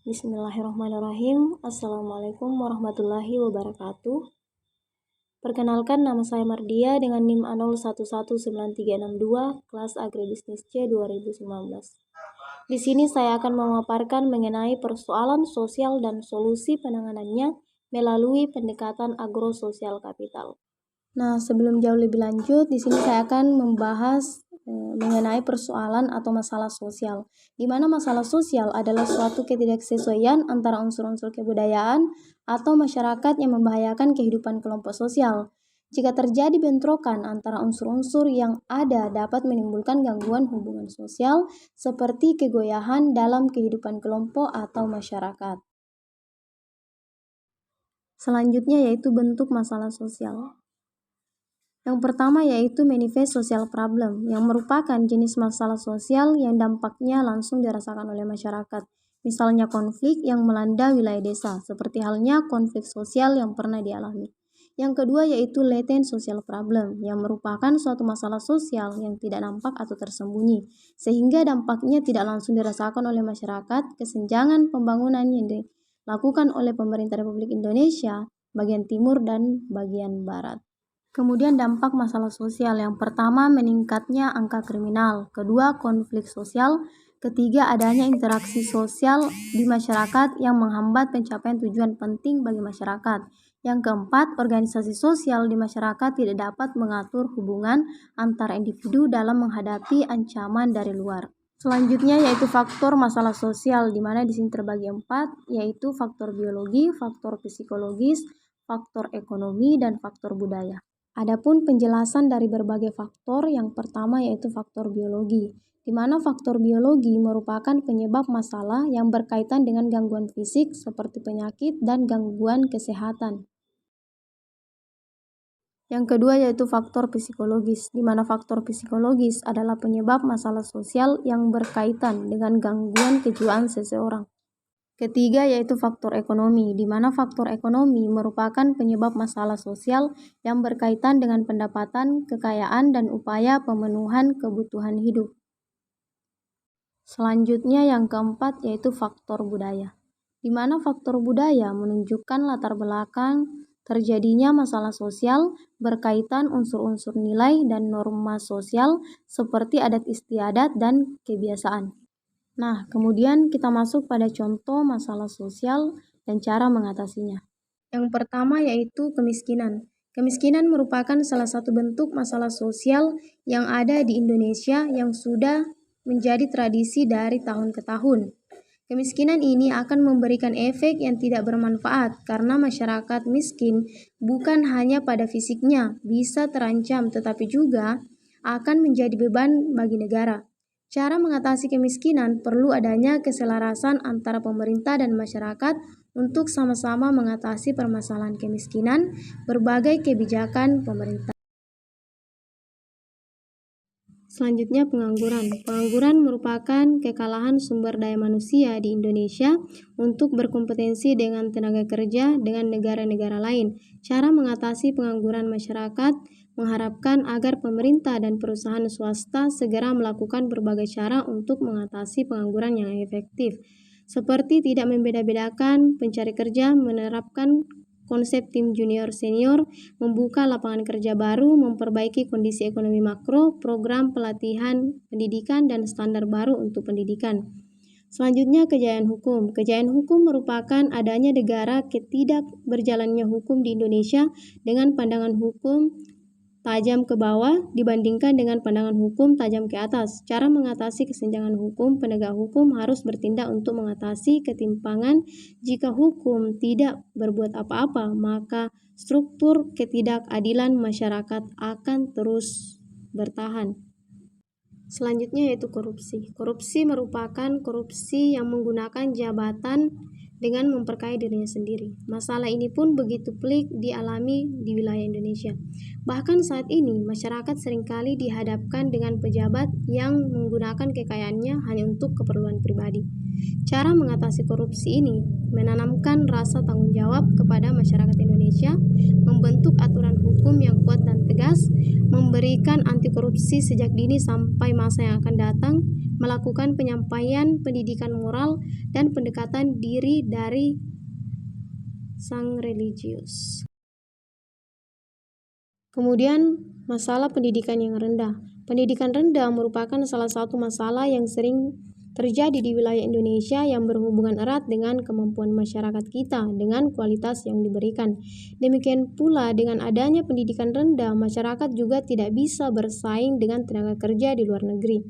Bismillahirrahmanirrahim. Assalamualaikum warahmatullahi wabarakatuh. Perkenalkan, nama saya Mardia dengan NIM A011932, kelas Agribisnis C 2019. Di sini saya akan memaparkan mengenai persoalan sosial dan solusi penanganannya melalui pendekatan agrososial kapital. Nah, sebelum jauh lebih lanjut, di sini saya akan membahas mengenai persoalan atau masalah sosial, di mana masalah sosial adalah suatu ketidaksesuaian antara unsur-unsur kebudayaan atau masyarakat yang membahayakan kehidupan kelompok sosial. Jika terjadi bentrokan antara unsur-unsur yang ada dapat menimbulkan gangguan hubungan sosial seperti kegoyahan dalam kehidupan kelompok atau masyarakat. Selanjutnya yaitu bentuk masalah sosial. Yang pertama yaitu manifest social problem, yang merupakan jenis masalah sosial yang dampaknya langsung dirasakan oleh masyarakat. Misalnya konflik yang melanda wilayah desa, seperti halnya konflik sosial yang pernah dialami. Yang kedua yaitu latent social problem, yang merupakan suatu masalah sosial yang tidak nampak atau tersembunyi, sehingga dampaknya tidak langsung dirasakan oleh masyarakat. Kesenjangan pembangunan yang dilakukan oleh pemerintah Republik Indonesia, bagian timur dan bagian barat. Kemudian dampak masalah sosial, yang pertama meningkatnya angka kriminal, kedua konflik sosial, ketiga adanya interaksi sosial di masyarakat yang menghambat pencapaian tujuan penting bagi masyarakat. Yang keempat, organisasi sosial di masyarakat tidak dapat mengatur hubungan antar individu dalam menghadapi ancaman dari luar. Selanjutnya yaitu faktor masalah sosial, di mana di sini terbagi 4, yaitu faktor biologi, faktor psikologis, faktor ekonomi, dan faktor budaya. Adapun penjelasan dari berbagai faktor, yang pertama yaitu faktor biologi, di mana faktor biologi merupakan penyebab masalah yang berkaitan dengan gangguan fisik seperti penyakit dan gangguan kesehatan. Yang kedua yaitu faktor psikologis, di mana faktor psikologis adalah penyebab masalah sosial yang berkaitan dengan gangguan kejiwaan seseorang. Ketiga yaitu faktor ekonomi, di mana faktor ekonomi merupakan penyebab masalah sosial yang berkaitan dengan pendapatan, kekayaan, dan upaya pemenuhan kebutuhan hidup. Selanjutnya yang keempat yaitu faktor budaya, di mana faktor budaya menunjukkan latar belakang terjadinya masalah sosial berkaitan unsur-unsur nilai dan norma sosial seperti adat istiadat dan kebiasaan. Nah, kemudian kita masuk pada contoh masalah sosial dan cara mengatasinya. Yang pertama yaitu kemiskinan. Kemiskinan merupakan salah satu bentuk masalah sosial yang ada di Indonesia yang sudah menjadi tradisi dari tahun ke tahun. Kemiskinan ini akan memberikan efek yang tidak bermanfaat karena masyarakat miskin bukan hanya pada fisiknya bisa terancam, tetapi juga akan menjadi beban bagi negara. Cara mengatasi kemiskinan perlu adanya keselarasan antara pemerintah dan masyarakat untuk sama-sama mengatasi permasalahan kemiskinan berbagai kebijakan pemerintah. Selanjutnya pengangguran. Pengangguran merupakan kekalahan sumber daya manusia di Indonesia untuk berkompetensi dengan tenaga kerja dengan negara-negara lain. Cara mengatasi pengangguran masyarakat mengharapkan agar pemerintah dan perusahaan swasta segera melakukan berbagai cara untuk mengatasi pengangguran yang efektif, seperti tidak membeda-bedakan pencari kerja, menerapkan konsep tim junior senior, membuka lapangan kerja baru, memperbaiki kondisi ekonomi makro, program pelatihan pendidikan, dan standar baru untuk pendidikan. Selanjutnya kejayaan hukum. Kejayaan hukum merupakan adanya negara ketidak berjalannya hukum di Indonesia dengan pandangan hukum tajam ke bawah dibandingkan dengan pandangan hukum tajam ke atas. Cara mengatasi kesenjangan hukum, penegak hukum harus bertindak untuk mengatasi ketimpangan. Jika hukum tidak berbuat apa-apa, maka struktur ketidakadilan masyarakat akan terus bertahan. Selanjutnya yaitu korupsi. Korupsi merupakan korupsi yang menggunakan jabatan dengan memperkaya dirinya sendiri. Masalah ini pun begitu pelik dialami di wilayah Indonesia. Bahkan saat ini, masyarakat seringkali dihadapkan dengan pejabat yang menggunakan kekayaannya hanya untuk keperluan pribadi. Cara mengatasi korupsi ini menanamkan rasa tanggung jawab kepada masyarakat Indonesia, membentuk aturan hukum yang kuat dan tegas, memberikan anti korupsi sejak dini sampai masa yang akan datang, melakukan penyampaian pendidikan moral dan pendekatan diri dari sang religius. Kemudian, masalah pendidikan yang rendah. Pendidikan rendah merupakan salah satu masalah yang sering terjadi di wilayah Indonesia yang berhubungan erat dengan kemampuan masyarakat kita dengan kualitas yang diberikan. Demikian pula dengan adanya pendidikan rendah, masyarakat juga tidak bisa bersaing dengan tenaga kerja di luar negeri.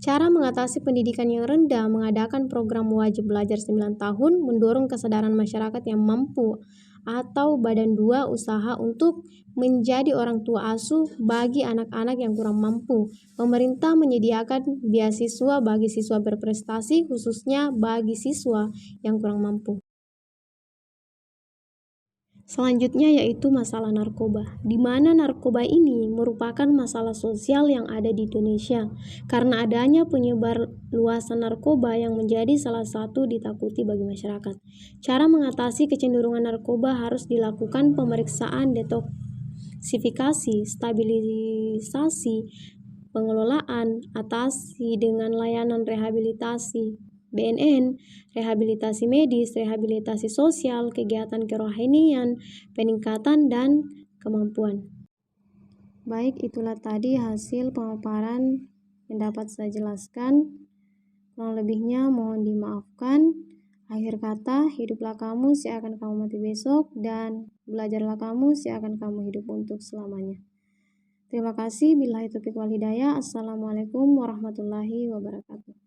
Cara mengatasi pendidikan yang rendah, mengadakan program wajib belajar 9 tahun, mendorong kesadaran masyarakat yang mampu atau badan dua usaha untuk menjadi orang tua asuh bagi anak-anak yang kurang mampu. Pemerintah menyediakan beasiswa bagi siswa berprestasi, khususnya bagi siswa yang kurang mampu. Selanjutnya yaitu masalah narkoba, di mana narkoba ini merupakan masalah sosial yang ada di Indonesia karena adanya penyebar luasan narkoba yang menjadi salah satu ditakuti bagi masyarakat. Cara mengatasi kecenderungan narkoba harus dilakukan pemeriksaan detoksifikasi, stabilisasi, pengelolaan, atasi dengan layanan rehabilitasi, BNN, rehabilitasi medis, rehabilitasi sosial, kegiatan kerohanian, peningkatan dan kemampuan. Baik, itulah tadi hasil pemaparan yang dapat saya jelaskan. Kurang lebihnya mohon dimaafkan. Akhir kata, hiduplah kamu seakan kamu mati besok, dan belajarlah kamu seakan kamu hidup untuk selamanya. Terima kasih. Billahi taufiq wal hidayah. Assalamualaikum warahmatullahi wabarakatuh.